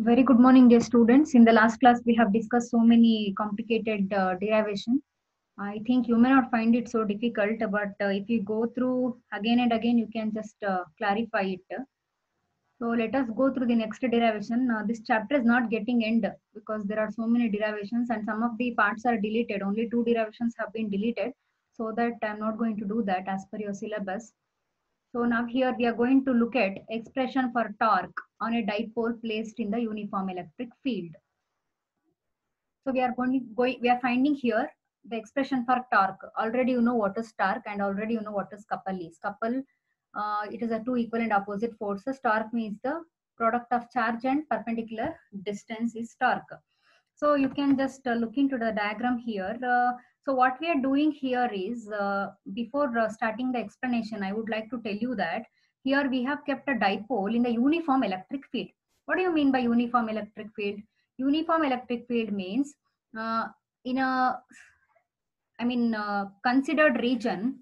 Very good morning, dear students. In the last class, we have discussed so many complicated derivation. I think you may not find it so difficult, but if you go through again and again, you can just clarify it. So let us go through the next derivation. This chapter is not getting end because there are so many derivations and some of the parts are deleted. Only two derivations have been deleted, so that I'm not going to do that as per your syllabus. So now here we are going to look at expression for torque on a dipole placed in the uniform electric field. So we are finding here the expression for torque. Already you know what is torque and already you know what is couple is. Couple, it is a two equal and opposite forces. Torque means the product of charge and perpendicular distance is torque. So you can just look into the diagram here. So what we are doing here is, before starting the explanation, I would like to tell you that here we have kept a dipole in the uniform electric field. What do you mean by uniform electric field? Uniform electric field means in a, considered region,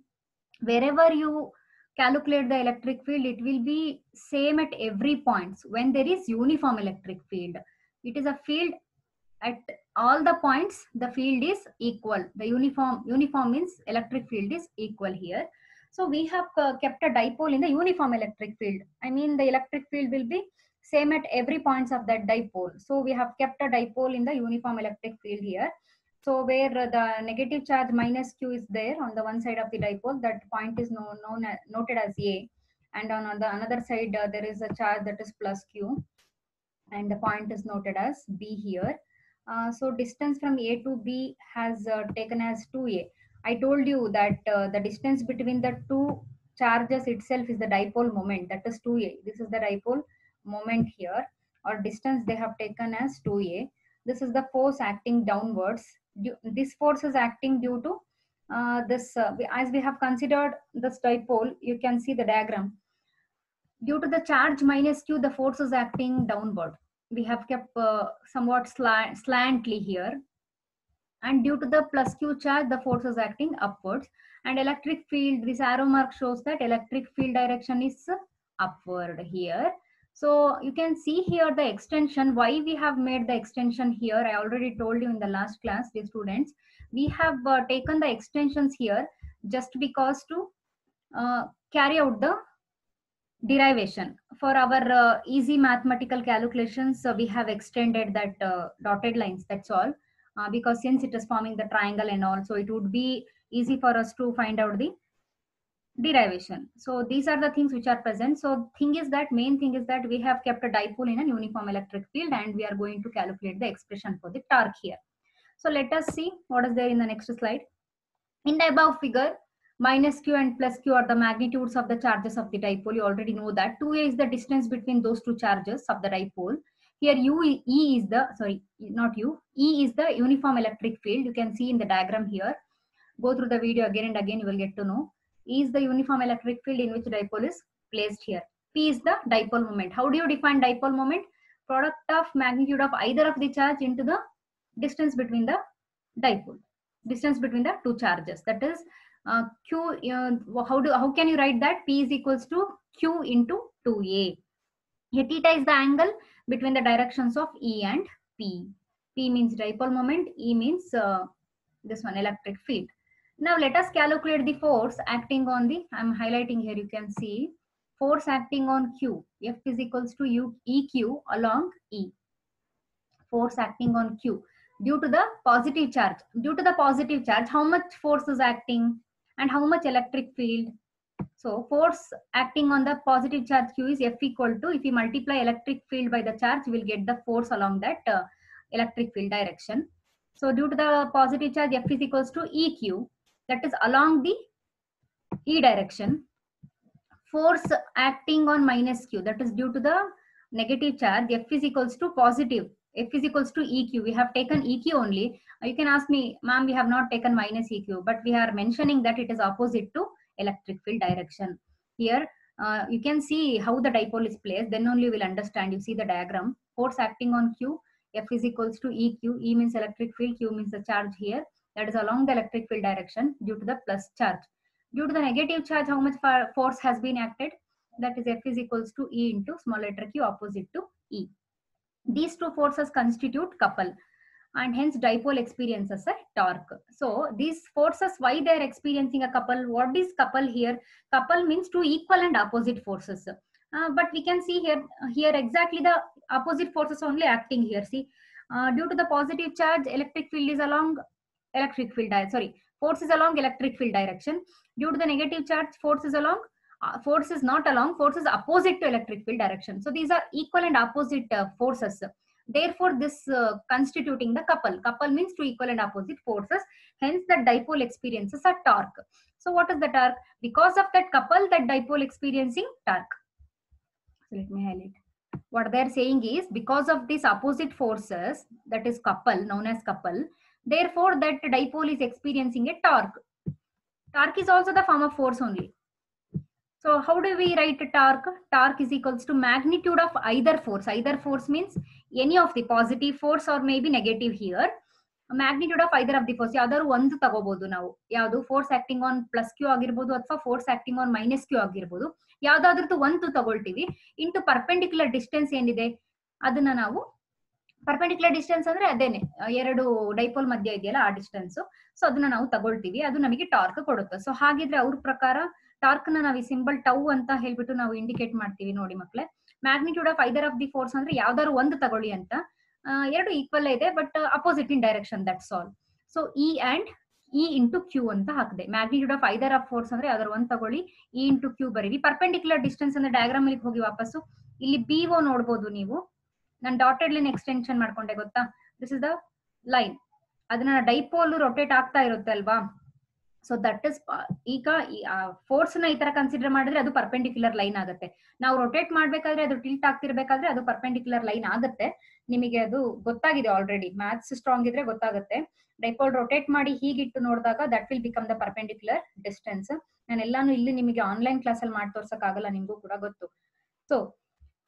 wherever you calculate the electric field, it will be same at every points when there is uniform electric field. It is a field at all the points, the field is equal. The uniform means electric field is equal here. So we have kept a dipole in the uniform electric field. I mean the electric field will be same at every points of that dipole. So we have kept a dipole in the uniform electric field here. So where the negative charge minus q is there on the one side of the dipole, that point is noted as A, and on the another side there is a charge that is plus q, and the point is noted as B here. So distance from A to B has taken as 2A. I told you that the distance between the two charges itself is the dipole moment, that is 2A. This is the dipole moment here, or distance they have taken as 2A. This is the force acting downwards. This force is acting due to as we have considered this dipole, you can see the diagram. Due to the charge minus q, the force is acting downward. We have kept somewhat slantly here. And due to the plus q charge, the force is acting upwards. And electric field, this arrow mark shows that electric field direction is upward here. So you can see here the extension. Why we have made the extension here, I already told you in the last class, dear students. We have taken the extensions here just because to carry out the derivation. For our easy mathematical calculations, we have extended that dotted lines, that's all. Because since it is forming the triangle and all, so it would be easy for us to find out the derivation. So these are the things which are present. So main thing is that we have kept a dipole in a uniform electric field and we are going to calculate the expression for the torque here. So let us see what is there in the next slide. In the above figure, minus q and plus q are the magnitudes of the charges of the dipole. You already know that. 2a is the distance between those two charges of the dipole. Here E is the uniform electric field. You can see in the diagram here. Go through the video again and again, you will get to know. E is the uniform electric field in which dipole is placed here. P is the dipole moment. How do you define dipole moment? Product of magnitude of either of the charge into the distance between the dipole. Distance between the two charges, that is q. How can you write that? P is equals to q into 2a. Here theta is the angle between the directions of E and P. P means dipole moment, E means this one, electric field. Now let us calculate the force acting on the, I'm highlighting here, you can see force acting on Q. F is equals to EQ along E. Force acting on Q due to the positive charge. Due to the positive charge, how much force is acting and how much electric field? So force acting on the positive charge Q is F equal to, if we multiply electric field by the charge, we will get the force along that electric field direction. So due to the positive charge, F is equals to EQ, that is along the E direction. Force acting on minus Q, that is due to the negative charge, F is equals to positive. F is equals to EQ. We have taken EQ only. You can ask me, ma'am, we have not taken minus EQ, but we are mentioning that it is opposite to electric field direction. Here, you can see how the dipole is placed. Then only you will understand. You see the diagram. Force acting on Q, F is equals to EQ. E means electric field, Q means the charge here. That is along the electric field direction due to the plus charge. Due to the negative charge, how much force has been acted? That is F is equals to E into small letter q opposite to E. These two forces constitute couple, and hence dipole experiences a torque. So these forces, why they are experiencing a couple? What is couple here? Couple means two equal and opposite forces. But we can see here exactly the opposite forces only acting here. See, due to the positive charge, electric field is along electric field. Force is along electric field direction. Due to the negative charge, force is along. Force is not along. Force is opposite to electric field direction. So these are equal and opposite forces. Therefore, this constituting the couple. Couple means two equal and opposite forces. Hence, the dipole experiences a torque. So, what is the torque? Because of that couple, that dipole experiencing torque. So, let me highlight. What they are saying is, because of these opposite forces, that is couple, known as couple, therefore, that dipole is experiencing a torque. Torque is also the form of force only. So how do we write torque? Torque is equals to magnitude of either force. Either force means any of the positive force or maybe negative here. Magnitude of either of the force. ಯಾವ್ದಾದ್ರು ಒಂದು ತಗೋಬಹುದು ನಾವು. ಯಾವುದು force acting on plus q ಆಗಿರ್ಬೋದು ಅಥವಾ force acting on minus q ಆಗಿರ್ಬೋದು. ಯಾವ್ದಾದ್ರದ್ದು ಒಂದು ತಗೊಳ್ತೀವಿ. ಇಂಟು ಪರ್ಪೆಂಡಿಕ್ಯುಲರ್ ಡಿಸ್ಟೆನ್ಸ್ ಏನಿದೆ ಅದನ್ನ ನಾವು ಪರ್ಪೆಂಡಿಕ್ಯುಲರ್ ಡಿಸ್ಟೆನ್ಸ್ ಅಂದ್ರೆ ಅದೇನೆ ಎರಡು ಡೈಪೋಲ್ ಮಧ್ಯ ಇದೆಯಲ್ಲ ಆ ಡಿಸ್ಟೆನ್ಸ್. ಸೊ ಅದನ್ನ ನಾವು ತಗೊಳ್ತೀವಿ. ಅದು ನಮಗೆ ಟಾರ್ಕ್ ಕೊಡುತ್ತೆ. ಸೊ ಹಾಗಿದ್ರೆ ಅವ್ರ ಪ್ರಕಾರ ಟಾರ್ಕ್ ನ ನಾವು ಈ ಸಿಂಬಲ್ ಟೌ ಅಂತ ಹೇಳ್ಬಿಟ್ಟು ನಾವು ಇಂಡಿಕೇಟ್ ಮಾಡ್ತೀವಿ ನೋಡಿ ಮಕ್ಕಳೇ. Magnitude of either of the force ಅಂದ್ರೆ ಯಾವ್ದಾದ್ರು ಒಂದು ತಗೊಳ್ಳಿ ಅಂತ. ಎರಡು ಈಕ್ವಲ್ ಇದೆ but opposite in direction, that's all. So E and E into Q ಅಂತ ಹಾಕಿದೆ. Magnitude of either of force ಅಂದ್ರೆ ಯಾವ್ದಾದ್ರು ಒಂದು ತಗೊಳ್ಳಿ, ಇ ಇಂಟು ಕ್ಯೂ ಬರೀವಿ. ಪರ್ಪೆಂಡಿಕ್ಯುಲರ್ ಡಿಸ್ಟೆನ್ಸ್ ಅಂದ್ರೆ ಡಯಾಗ್ರಾಮ್ ಅಲ್ಲಿ ಹೋಗಿ ವಾಪಸ್ಸು ಇಲ್ಲಿ BO ನೋಡ್ಬೋದು ನೀವು. ನಾನು ಡಾಟೆಡ್ ಲೈನ್ ಎಕ್ಸ್ಟೆನ್ಷನ್ ಮಾಡ್ಕೊಂಡೆ ಗೊತ್ತಾ. This is the line. ಅದನ್ನ ಡೈಪೋಲ್ ರೊಟೇಟ್ ಆಗ್ತಾ ಇರುತ್ತೆ ಅಲ್ವಾ. ಸೊ ದಟ್ ಇಸ್ ಈಗ ಫೋರ್ಸ್ ನ ಈ ತರ ಕನ್ಸಿಡರ್ ಮಾಡಿದ್ರೆ ಅದು ಪರ್ಪೆಂಡಿಕ್ಯುಲರ್ ಲೈನ್ ಆಗುತ್ತೆ. ನಾವು ರೊಟೇಟ್ ಮಾಡ್ಬೇಕಾದ್ರೆ ಅದು ಟಿಲ್ಟ್ ಆಗ್ತಿರ್ಬೇಕಾದ್ರೆ ಅದು ಪರ್ಪೆಂಡಿಕ್ಯುಲರ್ ಲೈನ್ ಆಗುತ್ತೆ. ನಿಮಗೆ ಅದು ಗೊತ್ತಾಗಿದೆ ಆಲ್ರೆಡಿ. ಮ್ಯಾಥ್ಸ್ ಸ್ಟ್ರಾಂಗ್ ಇದ್ರೆ ಗೊತ್ತಾಗುತ್ತೆ. ಡೈಪೋಲ್ ರೊಟೇಟ್ ಮಾಡಿ ಹೀಗಿಟ್ಟು ನೋಡಿದಾಗ that will become the perpendicular distance. ನಾನು ಎಲ್ಲಾನು ಇಲ್ಲಿ ನಿಮಗೆ ಆನ್ಲೈನ್ ಕ್ಲಾಸ್ ಅಲ್ಲಿ ಮಾಡಿ ತೋರ್ಸಕ್ ಆಗಲ್ಲ, ನಿಮ್ಗೂ ಕೂಡ ಗೊತ್ತು. ಸೊ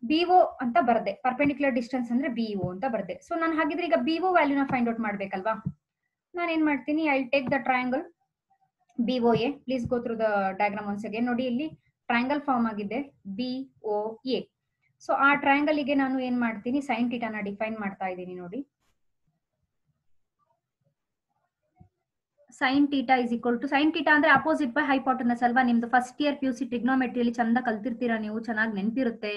BO ಅಂತ ಬರ್ದೆ. ಪರ್ಪೆಂಡಿಕ್ಯುಲರ್ ಡಿಸ್ಟೆನ್ಸ್ ಅಂದ್ರೆ BO ಅಂತ ಬರ್ದೆ. ಸೊ ನಾನು ಹಾಗಿದ್ರೆ ಈಗ BO ವ್ಯಾಲ್ಯೂನ ಫೈಂಡ್ ಔಟ್ ಮಾಡ್ಬೇಕಲ್ವಾ. ನಾನು ಏನ್ ಮಾಡ್ತೀನಿ, I take the triangle BOA. Please go through the diagram once again. ನೋಡಿ ಇಲ್ಲಿ ಟ್ರಯಾಂಗಲ್ ಫಾರ್ಮ್ ಆಗಿದೆ BOA. ಸೊ ಆ ಟ್ರಯಾಂಗಲ್ ಗೆ ನಾನು ಏನ್ ಮಾಡ್ತೀನಿ, ಸೈನ್ ಥೀಟಾನ ಡಿಫೈನ್ ಮಾಡ್ತಾ ಇದ್ದೀನಿ ನೋಡಿ. Sine theta is equal to, sine theta ಅಂದ್ರೆ ಅಪೋಸಿಟ್ ಬೈ ಹೈಪೋಟೆನಸ್ ಅಲ್ವಾ. ನಿಮ್ದು ಫಸ್ಟ್ ಇಯರ್ PUC ಟ್ರಿಗ್ನೋಮೆಟ್ರಿಯಲ್ಲಿ ಚಂದ ಕಲ್ತಿರ್ತೀರಾ ನೀವು, ಚೆನ್ನಾಗಿ ನೆನಪಿರುತ್ತೆ.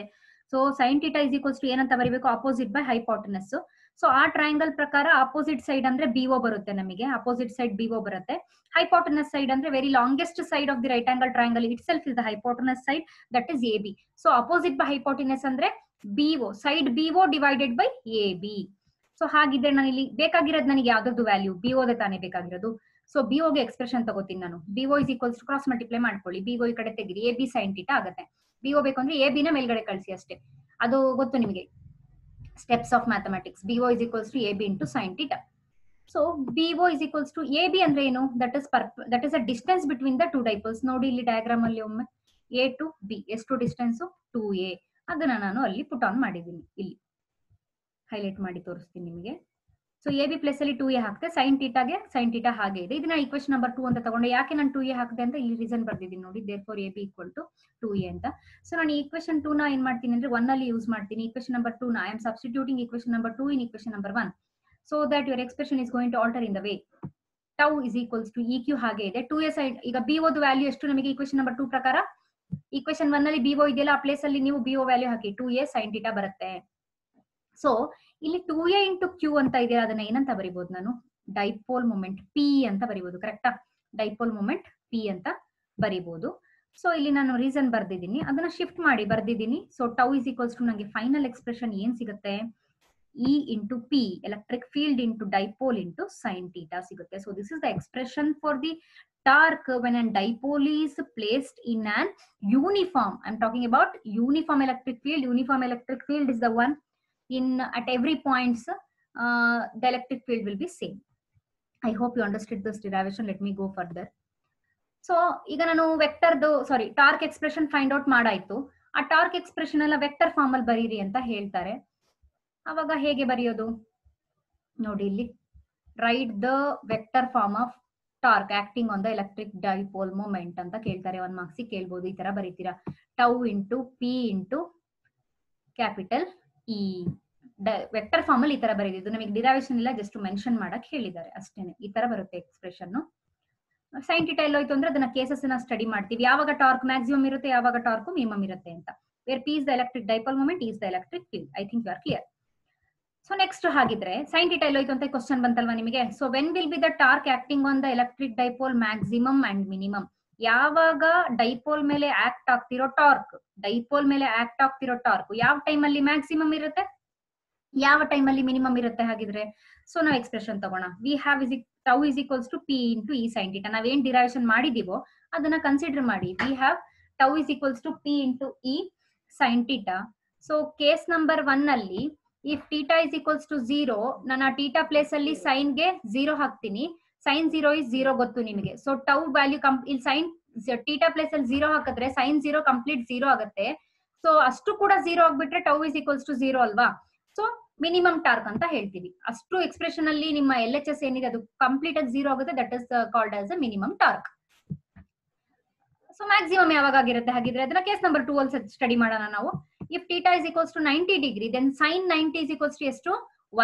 So sine theta is equals to ಏನಂತ ಬರೀಬೇಕು, ಅಪೋಸಿಟ್ ಬೈ ಹೈಪೋಟೆನಸ್. ಸೊ ಆ ಟ್ರಯಾಂಗಲ್ ಪ್ರಕಾರ ಅಪೋಸಿಟ್ ಸೈಡ್ ಅಂದ್ರೆ BO ಬರುತ್ತೆ ನಮಗೆ. ಅಪೋಸಿಟ್ ಸೈಡ್ BO ಬರುತ್ತೆ. ಹೈಪೋಟೆನಸ್ ಸೈಡ್ ಅಂದ್ರೆ very longest side of the right angle triangle itself is the hypotenuse side, that is AB. So opposite by hypotenuse ಅಂದ್ರೆ BO, side BO divided by AB. So ಹಾಗಿದ್ರೆ ನಾನು ಇಲ್ಲಿ ಬೇಕಾಗಿರೋದು ನನಗೆ ಯಾವ್ದು value, BO ತಾನೇ ಬೇಕಾಗಿರೋದು. ಸೊ BO ಗೆ ಎಕ್ಸ್ಪ್ರೆಷನ್ ತಗೋತೀನಿ ನಾನು. BO is equals to cross multiply ಮಾಡ್ಕೊಳ್ಳಿ. BO ಈ ಕಡೆ ತೆಗಿರಿ, AB ಸೈನ್ ಥೀಟಾ ಆಗುತ್ತೆ. BO ಬೇಕು ಅಂದ್ರೆ AB ನ ಮೇಲ್ಗಡೆ ಕಳಿಸಿ ಅಷ್ಟೇ. ಅದು ಗೊತ್ತು ನಿಮಗೆ, steps of mathematics. BO is equals to AB into sine theta. So BO is equals to AB ಅಂದ್ರೆ ಏನು, that is a distance between the two dipoles. ನೋಡಿ ಇಲ್ಲಿ ಡಯಾಗ್ರಾಮ್ ಅಲ್ಲಿ ಒಮ್ಮೆ A ಟು B ಎಷ್ಟು ಡಿಸ್ಟೆನ್ಸ್ 2A. ಅದನ್ನ ನಾನು ಅಲ್ಲಿ ಪುಟ್ ಆನ್ ಮಾಡಿದ್ದೀನಿ, ಇಲ್ಲಿ ಹೈಲೈಟ್ ಮಾಡಿ ತೋರಿಸ್ತೀನಿ ನಿಮಗೆ. ಸೊ AB ಪ್ಲೇಸ್ ಅಲ್ಲಿ 2A ಹಾಕ್ತೆ, ಸೈನ್ ಥೀಟಾಗೆ ಸೈನ್ ಥೀಟಾ ಹಾಗೆ ಇದೆ. ಇದನ್ನ ಈಕ್ವೇಶನ್ ನಂಬರ್ 2 ಅಂತ ತಗೊಂಡೆ. ಯಾಕೆ ನಾನು 2A ಹಾಕಿದೆ ಅಂತ ಇಲ್ಲಿ ರೀಸನ್ ಬರ್ದಿದ್ದೀನಿ ನೋಡಿ. Therefore AB equal to 2A ಅಂತ. ಸೊ ನಾನು ಈಕ್ವೇಶನ್ 2 ನ ಏನ್ ಮಾಡ್ತೀನಿ ಅಂದ್ರೆ 1 ಅಲ್ಲಿ ಯೂಸ್ ಮಾಡ್ತೀನಿ. ಈಕ್ವೇಶನ್ ನಂಬರ್ 2 ನ I am substituting equation number 2 in equation number 1 so that your expression is going to alter in the way tau is equals to EQ ಹಾಗೆ ಇದೆ. 2A ಸೈಡ್ ಈಗ BO ದ ವ್ಯಾಲ್ಯೂ ಎಷ್ಟು ನಮಗೆ equation number 2 ಪ್ರಕಾರ. Equation 1 ಅಲ್ಲಿ BO ಇದೆಯಲ್ಲ, ಆ place ಅಲ್ಲಿ ನೀವು BO ವ್ಯಾಲ್ಯೂ ಹಾಕಿ 2A ಸೈನ್ ಥೀಟಾ ಬರುತ್ತೆ. ಸೊ ಇಲ್ಲಿ 2A ಇಂಟು Q ಅಂತ ಇದೆ, ಅದನ್ನ ಏನಂತ ಬರಿಬಹುದು ನಾನು, ಡೈಪೋಲ್ ಮೊಮೆಂಟ್ P ಅಂತ ಬರಿಬಹುದು. ಕರೆಕ್ಟಾ, ಡೈಪೋಲ್ ಮೊಮೆಂಟ್ P ಅಂತ ಬರಿಬಹುದು. ಸೊ ಇಲ್ಲಿ ನಾನು ರೀಸನ್ ಬರ್ದಿದ್ದೀನಿ, ಅದನ್ನ ಶಿಫ್ಟ್ ಮಾಡಿ ಬರ್ದಿದ್ದೀನಿ. So tau is equals to ನನಗೆ ಫೈನಲ್ ಎಕ್ಸ್ಪ್ರೆಷನ್ ಏನ್ ಸಿಗುತ್ತೆ, E into P, electric field into dipole into sin theta ಸಿಗುತ್ತೆ. So this is the expression for the torque when a dipole is placed in an uniform. I'm talking about uniform electric field. Uniform electric field is the one in at every points the electric field will be same. I hope you understood this derivation. Let me go further. So ಈಗ ನಾನು ವೆಕ್ಟರ್ದು torque expression find out ಮಾಡಾಯ್ತು. ಆ torque expression ಎಲ್ಲ vector form ಅಲ್ಲಿ ಬರೀರಿ ಅಂತ ಹೇಳ್ತಾರೆ. ಅವಾಗ ಹೇಗೆ ಬರೆಯೋದು ನೋಡಿ, ಇಲ್ಲಿ write the vector form of torque acting on the electric dipole moment ಅಂತ ಕೇಳ್ತಾರೆ. 1 ಮಾರ್ಕ್ಸ್ ಕೇಳ್ಬೋದು. ಈ ತರ ಬರೀತೀರಾ, tau into P into capital E. Vector form ಅಲ್ಲಿ ಈ ತರ ಬರೀದಿದ್ದು, ನಮಗೆ ಡಿರೈವೇಶನ್ ಇಲ್ಲ, ಜಸ್ಟ್ ಮೆನ್ಷನ್ ಮಾಡಕ್ ಹೇಳಿದ್ದಾರೆ ಅಷ್ಟೇನೆ. ಈ ತರ ಬರುತ್ತೆ ಎಕ್ಸ್ಪ್ರೆಷನ್. ಸೈನ್ ಥೀಟಾ ಎಲ್ಲೋಯ್ತು ಅಂದ್ರೆ ಅದನ್ನ ಕೇಸಸ್ ನ ಸ್ಟಡಿ ಮಾಡ್ತೀವಿ, ಯಾವಾಗ ಟಾರ್ಕ್ ಮ್ಯಾಕ್ಸಿಮಮ್ ಇರುತ್ತೆ, ಯಾವಾಗ ಟಾರ್ಕ್ ಮಿನಿಮಮ್ ಇರುತ್ತೆ ಅಂತ. Where p is the electric dipole moment, is the electric field. I think you are clear. So next ಹಾಗಿದ್ರೆ ಸೈನ್ ಥೀಟಾ ಎಲ್ಲೋಯ್ತು ಅಂತ ಕ್ವಶನ್ ಬಂತಲ್ವಾ ನಿಮಗೆ. So when will be the torque acting on the electric dipole maximum and minimum. ಯಾವಾಗ dipole ಮೇಲೆ act ಆಗ್ತಿರೋ torque, dipole ಮೇಲೆ act ಆಗ್ತಿರೋ ಟಾರ್ಕ್ ಯಾವ ಟೈಮ್ ಅಲ್ಲಿ ಮ್ಯಾಕ್ಸಿಮಮ್ ಇರುತ್ತೆ, ಯಾವ ಟೈಮ್ ಅಲ್ಲಿ ಮಿನಿಮಮ್ ಇರುತ್ತೆ ಹಾಗಿದ್ರೆ. ಸೊ ನಾವು ಎಕ್ಸ್ಪ್ರೆಷನ್ ತಗೋಣ. We have tau is equals to p into E sine theta. ನಾವೇನ್ ಡಿರೈವೇಶನ್ ಮಾಡಿದೀವೋ ಅದನ್ನ ಕನ್ಸಿಡರ್ ಮಾಡಿ. We have tau is equals to p into E sine theta. So case number 1 ಅಲ್ಲಿ if theta is equals to 0, ನಾನು ಆ theta place ಅಲ್ಲಿ sign ಗೆ 0 ಹಾಕ್ತೀನಿ. ಸೈನ್ 0 ಇಸ್ 0 ಗೊತ್ತು ನಿಮಗೆ. ಸೊ ಟೌ ವ್ಯಾಲ್ಯೂ ಇಲ್ಲಿ ಸೈನ್ ಥೀಟಾ ಪ್ಲೇಸ್ ಅಲ್ಲಿ 0 ಹಾಕಿದ್ರೆ ಸೈನ್ 0 ಕಂಪ್ಲೀಟ್ 0 ಆಗುತ್ತೆ. ಸೊ ಅಷ್ಟು ಕೂಡ 0 ಆಗ್ಬಿಟ್ರೆ ಟೌ ಇಸ್ ಈಕ್ವಲ್ಸ್ ಟು 0 ಅಲ್ವಾ. ಸೊ ಮಿನಿಮಮ್ ಟಾರ್ಕ್ ಅಂತ ಹೇಳ್ತೀವಿ. ಅಷ್ಟು ಎಕ್ಸ್ಪ್ರೆಷನ್ ಅಲ್ಲಿ ನಿಮ್ಮ LHS ಏನಿದೆ ಅದು ಕಂಪ್ಲೀಟ್ ಆಗಿ 0 ಆಗುತ್ತೆ. That is called as a minimum torque. So maximum ಯಾವಾಗ ಆಗಿರುತ್ತೆ ಹಾಗಿದ್ರೆ ಅದನ್ನ ಕೇಸ್ ನಂಬರ್ 2 ಅಲ್ಲಿ ಸ್ಟಡಿ ಮಾಡೋಣ ನಾವು. If theta is equals to 90 degree, then sine 90 is equals to ಎಷ್ಟು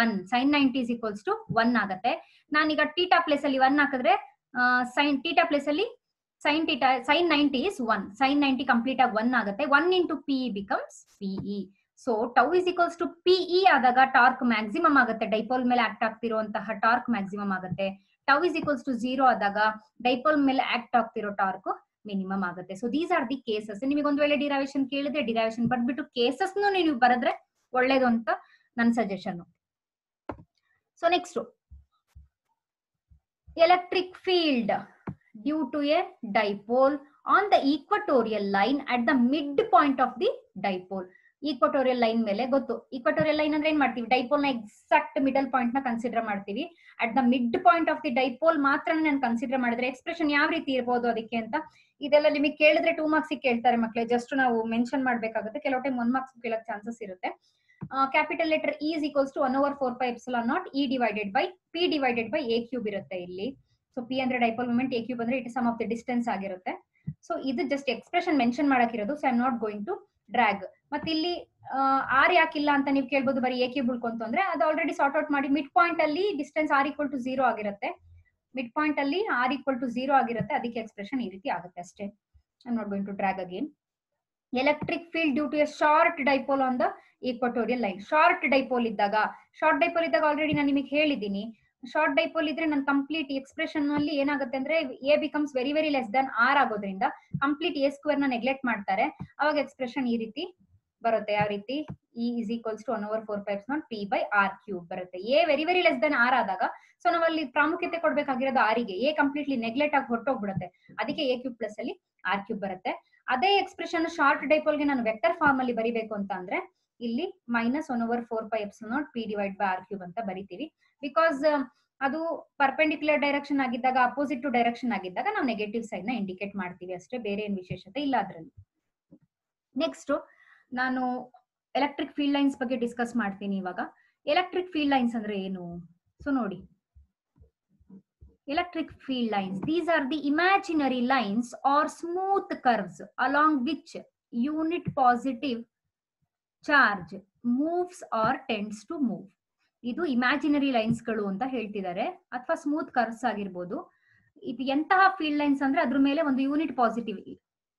1. ಸೈನ್ 90 ಇಸ್ ಈಕ್ವಲ್ಸ್ ಟು 1 ಆಗುತ್ತೆ. ನಾನೀಗ ಥೀಟಾ ಪ್ಲೇಸ್ ಅಲ್ಲಿ 1 ಹಾಕಿದ್ರೆ ಸೈನ್ ಥೀಟಾ ಪ್ಲೇಸ್ ಅಲ್ಲಿ sine theta sine 90 is 1. Sine 90 complete ಆಗಿ 1 ಆಗುತ್ತೆ. 1 into PE becomes PE. So tau is equals to PE ಆದಾಗ torque maximum ಆಗುತ್ತೆ. ಡೈಪೋಲ್ ಮೇಲೆ ಆಕ್ಟ್ ಆಗ್ತಿರುವಂತಹ ಟಾರ್ಕ್ ಮ್ಯಾಕ್ಸಿಮಮ್ ಆಗುತ್ತೆ. ಟೌ ಇಸ್ ಈಕ್ವಲ್ಸ್ ಟು 0 ಆದಾಗ ಡೈಪೋಲ್ ಮೇಲೆ ಆಕ್ಟ್ ಆಗ್ತಿರೋ ಟಾರ್ಕ್ ಮಿನಿಮಮ್ ಆಗುತ್ತೆ. So these are the cases. ನಿಮಗೆ ಒಂದು ವೇಳೆ ಡಿರೈವೇಶನ್ ಕೇಳಿದ್ರೆ ಡಿರೈವೇಶನ್ ಬರ್ಬಿಟ್ಟು ಕೇಸಸ್ ನೀವು ಬರೆದ್ರೆ ಒಳ್ಳೇದು ಅಂತ ನನ್ನ suggestion. So next electric field due to a dipole on the equatorial line at the mid point of the dipole. Equatorial line ಮೇಲೆ ಗೊತ್ತು, ಈಕ್ವಟೋರಿಯಲ್ ಲೈನ್ ಅಂದ್ರೆ ಏನ್ ಮಾಡ್ತೀವಿ, ಡೈಪೋಲ್ ನ ಎಕ್ಸಾಕ್ಟ್ ಮಿಡಲ್ ಪಾಯಿಂಟ್ ನ ಕನ್ಸಿಡರ್ ಮಾಡ್ತೀವಿ. At the mid point of the dipole ಮಾತ್ರ ನಾನು ಕನ್ಸಿಡರ್ ಮಾಡಿದ್ರೆ ಎಕ್ಸ್ಪ್ರೆಷನ್ ಯಾವ ರೀತಿ ಇರ್ಬೋದು ಅದಕ್ಕೆ ಅಂತ. ಇದೆಲ್ಲ ನಿಮಗೆ ಕೇಳಿದ್ರೆ 2 ಮಾರ್ಕ್ಸ್ ಕೇಳ್ತಾರೆ ಮಕ್ಕಳೇ. ಜಸ್ಟ್ ನಾವು ಮೆನ್ಷನ್ ಮಾಡ್ಬೇಕಾಗುತ್ತೆ. ಕೆಲವು ಟೈಮ್ 1 ಮಾರ್ಕ್ಸ್ ಕೇಳಕ್ ಚಾನ್ಸಸ್ ಇರುತ್ತೆ. Capital letter E is equals to 1/4πε0 E divided by P divided by A cube ಇರುತ್ತೆ ಇಲ್ಲಿ. ಸೊ P ಅಂದ್ರೆ ಡೈಪೋಲ್ ಮೂಮೆಂಟ್, A ಕ್ಯೂಬ್ ಅಂದ್ರೆ it sum of the distance ಆಗಿರುತ್ತೆ. ಸೊ ಇದು ಜಸ್ಟ್ ಎಕ್ಸ್ಪ್ರೆಷನ್ ಮೆನ್ಷನ್ ಮಾಡಕ್ಕಿರೋದು. So I am not going to drag. ಮತ್ತೆ ಇಲ್ಲಿ R ಯಾಕಿಲ್ಲ ಅಂತ ನೀವು ಕೇಳ್ಬೋದು, ಬರೀ A ಕ್ಯೂಬ್ ಉಳ್ಕೊಂತು ಅಂದ್ರೆ ಅದು ಆಲ್ರೆಡಿ ಸಾರ್ಟ್ ಔಟ್ ಮಾಡಿ ಮಿಡ್ ಪಾಯಿಂಟ್ ಅಲ್ಲಿ ಡಿಸ್ಟೆನ್ಸ್ R ಈಕ್ವಲ್ ಟು 0 ಆಗಿರುತ್ತೆ. ಮಿಡ್ ಪಾಯಿಂಟ್ ಅಲ್ಲಿ R ಈಕ್ವಲ್ ಟು 0 ಆಗಿರುತ್ತೆ. ಅದಕ್ಕೆ ಎಕ್ಸ್ಪ್ರೆಷನ್ ಈ ರೀತಿ ಆಗುತ್ತೆ ಅಷ್ಟೇ. I am not going to drag again. Electric field due to a short dipole on the equatorial line. Short dipole ಇದ್ದಾಗ ಆಲ್ರೆಡಿ ನಾನು ನಿಮಗೆ ಹೇಳಿದ್ದೀನಿ. ಶಾರ್ಟ್ ಡೈಪೋಲ್ ಇದ್ರೆ ನಾನು ಕಂಪ್ಲೀಟ್ ಎಕ್ಸ್ಪ್ರೆಷನ್ ಅಲ್ಲಿ ಏನಾಗುತ್ತೆ ಅಂದ್ರೆ A becomes very very less than R ಆಗೋದ್ರಿಂದ ಕಂಪ್ಲೀಟ್ A ಸ್ಕ್ವೇರ್ ನ ನೆಗ್ಲೆಕ್ಟ್ ಮಾಡ್ತಾರೆ. ಅವಾಗ ಎಕ್ಸ್ಪ್ರೆಷನ್ ಈ ರೀತಿ ಬರುತ್ತೆ. ಯಾವ ರೀತಿ, E is equals to 1/4πε0 P by R cube ಬರುತ್ತೆ. A very very less than R ಆದಾಗ ಸೊ ನಾವು ಅಲ್ಲಿ ಪ್ರಾಮುಖ್ಯತೆ ಕೊಡ್ಬೇಕಾಗಿರೋದು R ಗೆ. A ಕಂಪ್ಲೀಟ್ಲಿ ನೆಗ್ಲೆಕ್ಟ್ ಆಗಿ ಹೊರಟೋಗ್ಬಿಡುತ್ತೆ. ಅದಕ್ಕೆ A ಕ್ಯೂಬ್ ಪ್ಲಸ್ ಅಲ್ಲಿ R ಕ್ಯೂಬ್ ಬರುತ್ತೆ. ಅದೇ ಎಕ್ಸ್ಪ್ರೆಷನ್ ಶಾರ್ಟ್ ಡೈಪೋಲ್ ಗೆ ನಾನು ವೆಕ್ಟರ್ ಫಾರ್ಮ್ ಅಲ್ಲಿ ಬರಿಬೇಕು ಅಂತ ಅಂದ್ರೆ ಇಲ್ಲಿ -1/4πε0 P divide by R cube ಅಂತ ಬರಿತೀವಿ. ಬಿಕಾಸ್ ಅದು ಪರ್ಪೆಂಡಿಕ್ಯುಲರ್ ಡೈರೆಕ್ಷನ್ ಆಗಿದ್ದಾಗ, ಅಪೋಸಿಟ್ ಟು ಡೈರೆಕ್ಷನ್ ಆಗಿದ್ದಾಗ ನಾವು ನೆಗೆಟಿವ್ ಸೈಡ್ ನ ಇಂಡಿಕೇಟ್ ಮಾಡ್ತೀವಿ ಅಷ್ಟೇ, ಬೇರೆ ಏನ್ ವಿಶೇಷತೆ ಇಲ್ಲ ಅದರಲ್ಲಿ. ನೆಕ್ಸ್ಟ್ ನಾನು ಎಲೆಕ್ಟ್ರಿಕ್ ಫೀಲ್ಡ್ ಲೈನ್ಸ್ ಬಗ್ಗೆ ಡಿಸ್ಕಸ್ ಮಾಡ್ತೀನಿ ಇವಾಗ. ಎಲೆಕ್ಟ್ರಿಕ್ ಫೀಲ್ಡ್ ಲೈನ್ಸ್ ಅಂದ್ರೆ ಏನು? ಸೊ ನೋಡಿ, electric field lines, these are the imaginary lines or smooth curves along which unit positive charge moves or tends to move. ಇದು ಇಮ್ಯಾಜಿನರಿ ಲೈನ್ಸ್ ಗಳು ಅಂತ ಹೇಳ್ತಿದ್ದಾರೆ, ಅಥವಾ ಸ್ಮೂತ್ ಕರ್ವ್ಸ್ ಆಗಿರ್ಬೋದು. ಇದು ಎಂತಹ ಫೀಲ್ಡ್ ಲೈನ್ಸ್ ಅಂದ್ರೆ ಅದ್ರ ಮೇಲೆ ಒಂದು ಯೂನಿಟ್ ಪಾಸಿಟಿವ್,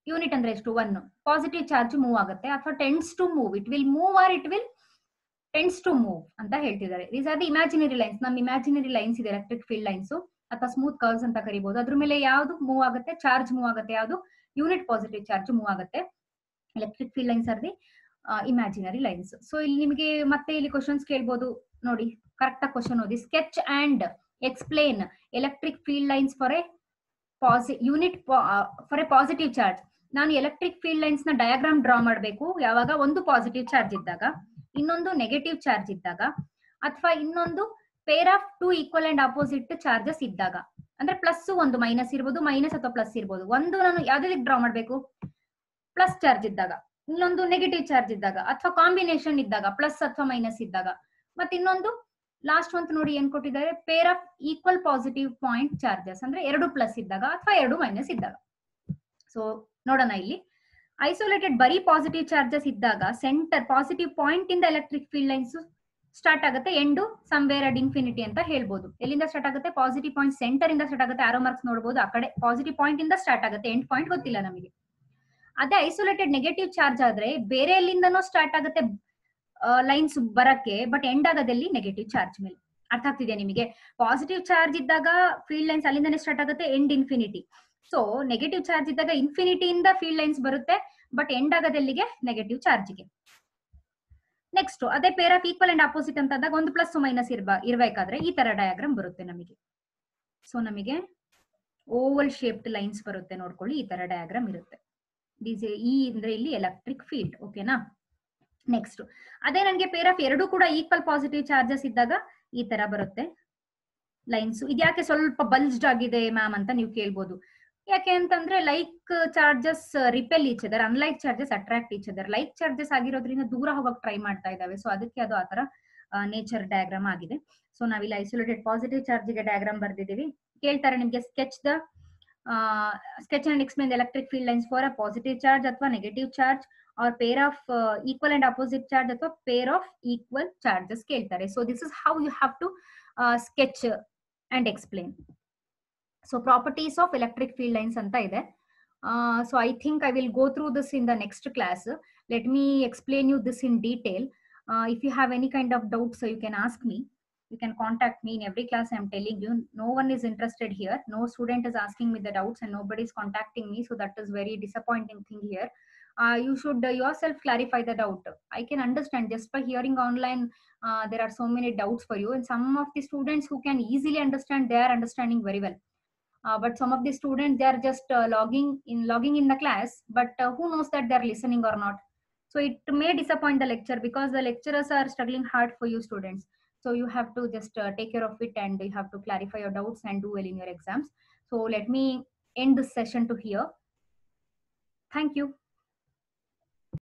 ಯೂನಿಟ್ ಅಂದ್ರೆ ಎಷ್ಟು 1 ಪಾಸಿಟಿವ್ ಚಾರ್ಜ್ ಮೂವ್ ಆಗುತ್ತೆ, ಅಥವಾ tends to move, it will move or it will tends to move ಅಂತ ಹೇಳ್ತಿದ್ದಾರೆ. These are the imaginary lines. ನಮ್ಮ ಇಮ್ಯಾಜಿನರಿ ಲೈನ್ಸ್ ಇದೆ ಎಲೆಕ್ಟ್ರಿಕ್ ಫೀಲ್ಡ್ ಲೈನ್ಸ್ ಅಥವಾ ಸ್ಮೂತ್ ಕರ್ವ್ಸ್ ಅಂತ ಕರಿಬಹುದು. ಅದ್ರ ಮೇಲೆ ಯಾವ್ದು ಮೂವ್ ಆಗುತ್ತೆ, ಚಾರ್ಜ್ ಮೂವ್ ಆಗುತ್ತೆ, ಯಾವ್ದು ಯೂನಿಟ್ ಪಾಸಿಟಿವ್ ಚಾರ್ಜ್ ಮೂವ್ ಆಗುತ್ತೆ. Electric field lines are the imaginary lines. So ಇಲ್ಲಿ ನಿಮಗೆ ಮತ್ತೆ ಇಲ್ಲಿ ಕ್ವಶನ್ಸ್ ಕೇಳ್ಬೋದು ನೋಡಿ, ಕರೆಕ್ಟ್ ಆಗಿ ಕ್ವಶನ್ ಓದಿ. Sketch and explain electric field lines for A unit for A positive charge. ನಾನು ಎಲೆಕ್ಟ್ರಿಕ್ ಫೀಲ್ಡ್ ಲೈನ್ಸ್ ನ ಡಯಾಗ್ರಾಮ್ ಡ್ರಾ ಮಾಡಬೇಕು ಯಾವಾಗ ಒಂದು ಪಾಸಿಟಿವ್ ಚಾರ್ಜ್ ಇದ್ದಾಗ, ಇನ್ನೊಂದು ನೆಗೆಟಿವ್ ಚಾರ್ಜ್ ಇದ್ದಾಗ, ಅಥವಾ ಇನ್ನೊಂದು pair of 2 equal and opposite charges ಇದ್ದಾಗ. ಅಂದ್ರೆ ಪ್ಲಸ್ ಒಂದು ಮೈನಸ್ ಇರ್ಬೋದು, ಮೈನಸ್ ಅಥವಾ ಪ್ಲಸ್ ಇರ್ಬೋದು. ಒಂದು ನಾನು ಯಾವ್ದಕ್ಕೆ ಡ್ರಾ ಮಾಡಬೇಕು, ಪ್ಲಸ್ ಚಾರ್ಜ್ ಇದ್ದಾಗ, ಇನ್ನೊಂದು ನೆಗೆಟಿವ್ ಚಾರ್ಜ್ ಇದ್ದಾಗ, ಅಥವಾ ಕಾಂಬಿನೇಷನ್ ಇದ್ದಾಗ, ಪ್ಲಸ್ ಅಥವಾ ಮೈನಸ್ ಇದ್ದಾಗ. ಮತ್ತೆ ಇನ್ನೊಂದು ಲಾಸ್ಟ್ ಒಂದು ನೋಡಿ ಏನ್ ಕೊಟ್ಟಿದ್ದಾರೆ, pair of equal positive point charges, ಅಂದ್ರೆ 2 ಪ್ಲಸ್ ಇದ್ದಾಗ ಅಥವಾ 2 ಮೈನಸ್ ಇದ್ದಾಗ. ಸೊ ನೋಡೋಣ, ಇಲ್ಲಿ ಐಸೋಲೇಟೆಡ್ ಬರೀ ಪಾಸಿಟಿವ್ ಚಾರ್ಜಸ್ ಇದ್ದಾಗ ಸೆಂಟರ್ ಪಾಸಿಟಿವ್ ಪಾಯಿಂಟ್ ಇಂದ ಎಲೆಕ್ಟ್ರಿಕ್ ಫೀಲ್ಡ್ ಲೈನ್ಸ್ ಸ್ಟಾರ್ಟ್ ಆಗುತ್ತೆ, ಎಂಡ್ ಸಮ್ವೇರ್ ಅಟ್ ಇನ್ಫಿನಿಟಿ ಅಂತ ಹೇಳ್ಬೋದು. ಎಲ್ಲಿಂದ ಸ್ಟಾರ್ಟ್ ಆಗುತ್ತೆ? ಪಾಸಿಟಿವ್ ಪಾಯಿಂಟ್ ಸೆಂಟರ್ ಇಂದ ಸ್ಟಾರ್ಟ್ ಆಗುತ್ತೆ. ಆರೋ ಮಾರ್ಕ್ಸ್ ನೋಡಬಹುದು, ಆ ಕಡೆ ಪಾಸಿಟಿವ್ ಪಾಯಿಂಟ್ ಇಂದ ಸ್ಟಾರ್ಟ್ ಆಗುತ್ತೆ, ಎಂಡ್ ಪಾಯಿಂಟ್ ಗೊತ್ತಿಲ್ಲ ನಮಗೆ. ಅದೇ ಐಸೋಲೇಟೆಡ್ ನೆಗೆಟಿವ್ ಚಾರ್ಜ್ ಆದ್ರೆ ಬೇರೆ ಎಲ್ಲಿಂದನೋ ಸ್ಟಾರ್ಟ್ ಆಗುತ್ತೆ ಲೈನ್ಸ್ ಬರಕ್ಕೆ, ಬಟ್ ಎಂಡ್ ಆಗೋದಲ್ಲಿ ನೆಗೆಟಿವ್ ಚಾರ್ಜ್ ಮೇಲೆ. ಅರ್ಥ ಆಗ್ತಿದೆ ನಿಮಗೆ? ಪಾಸಿಟಿವ್ ಚಾರ್ಜ್ ಇದ್ದಾಗ ಫೀಲ್ಡ್ ಲೈನ್ಸ್ ಅಲ್ಲಿಂದನೇ ಸ್ಟಾರ್ಟ್ ಆಗುತ್ತೆ, end infinity. So negative charge ಇದ್ದಾಗ ಇನ್ಫಿನಿಟಿಯಿಂದ ಫೀಲ್ಡ್ ಲೈನ್ಸ್ ಬರುತ್ತೆ, ಬಟ್ ಎಂಡ್ ಆಗೋದೆಲ್ಲಿಗೆ? ನೆಗೆಟಿವ್ ಚಾರ್ಜ್ಗೆ. ನೆಕ್ಸ್ಟ್ ಅದೇ pair of equal and opposite ಅಂತ ಅಂದಾಗ ಒಂದು ಪ್ಲಸ್ ಮೈನಸ್ ಇರ್ಬೇಕಾದ್ರೆ ಈ ತರ ಡಯಾಗ್ರಾಮ್ ಬರುತ್ತೆ ನಮಗೆ. ಸೊ ನಮಗೆ ಓವಲ್ ಶೇಪ್ಡ್ ಲೈನ್ಸ್ ಬರುತ್ತೆ, ನೋಡ್ಕೊಳ್ಳಿ, ಈ ತರ ಡಯಾಗ್ರಾಮ್ ಇರುತ್ತೆ. ಈ ಅಂದ್ರೆ ಇಲ್ಲಿ ಎಲೆಕ್ಟ್ರಿಕ್ ಫೀಲ್ಡ್. ಓಕೆನಾ? ನೆಕ್ಸ್ಟ್ ಅದೇ ನನಗೆ ಪೇರ್ ಆಫ್ ಎರಡು ಕೂಡ ಈಕ್ವಲ್ ಪಾಸಿಟಿವ್ ಚಾರ್ಜಸ್ ಇದ್ದಾಗ ಈ ತರ ಬರುತ್ತೆ ಲೈನ್ಸ್. ಇದ್ಯಾಕೆ ಸ್ವಲ್ಪ ಬಲ್ಜ್ಡ್ ಆಗಿದೆ ಮ್ಯಾಮ್ ಅಂತ ನೀವು ಕೇಳ್ಬೋದು. ಯಾಕೆ ಅಂತಂದ್ರೆ like charges repel each other, unlike charges attract each other. Like charges ಆಗಿರೋದ್ರಿಂದ ದೂರ ಹೋಗಕ್ ಟ್ರೈ ಮಾಡ್ತಾ ಇದಾವೆ. ಸೊ ಅದಕ್ಕೆ ಅದು ಆತರ ನೇಚರ್ ಡಯಾಗ್ರಾಮ್ ಆಗಿದೆ. ಸೊ ನಾವಿಲ್ಲಿ ಐಸೋಲೇಟೆಡ್ ಪಾಸಿಟಿವ್ ಚಾರ್ಜ್ಗೆ ಡಯಾಗ್ರಾಮ್ ಬರ್ದಿದೀವಿ. ಕೇಳ್ತಾರೆ ನಿಮ್ಗೆ sketch and explain the electric field lines for a positive charge ಅಥವಾ negative charge or pair of equal and opposite charge ಅಥವಾ pair of equal charges ಕೇಳ್ತಾರೆ. So this is how you have to sketch and explain. So properties of electric field lines anta ide. So I think I will go through this in the next class. Let me explain you this in detail. If you have any kind of doubts, you can ask me. You can contact me in every class. I am telling you, no one is interested here. No student is asking me the doubts and nobody is contacting me. So that is very disappointing thing here. You should yourself clarify the doubt. I can understand just by hearing online, there are so many doubts for you. And some of the students who can easily understand, they are understanding very well. But some of the students, they are just logging in the class, but who knows that they are listening or not. So it may disappoint the lecture because the lecturers are struggling hard for you students. So you have to just take care of it and you have to clarify your doubts and do well in your exams. So let me end this session to here. Thank you.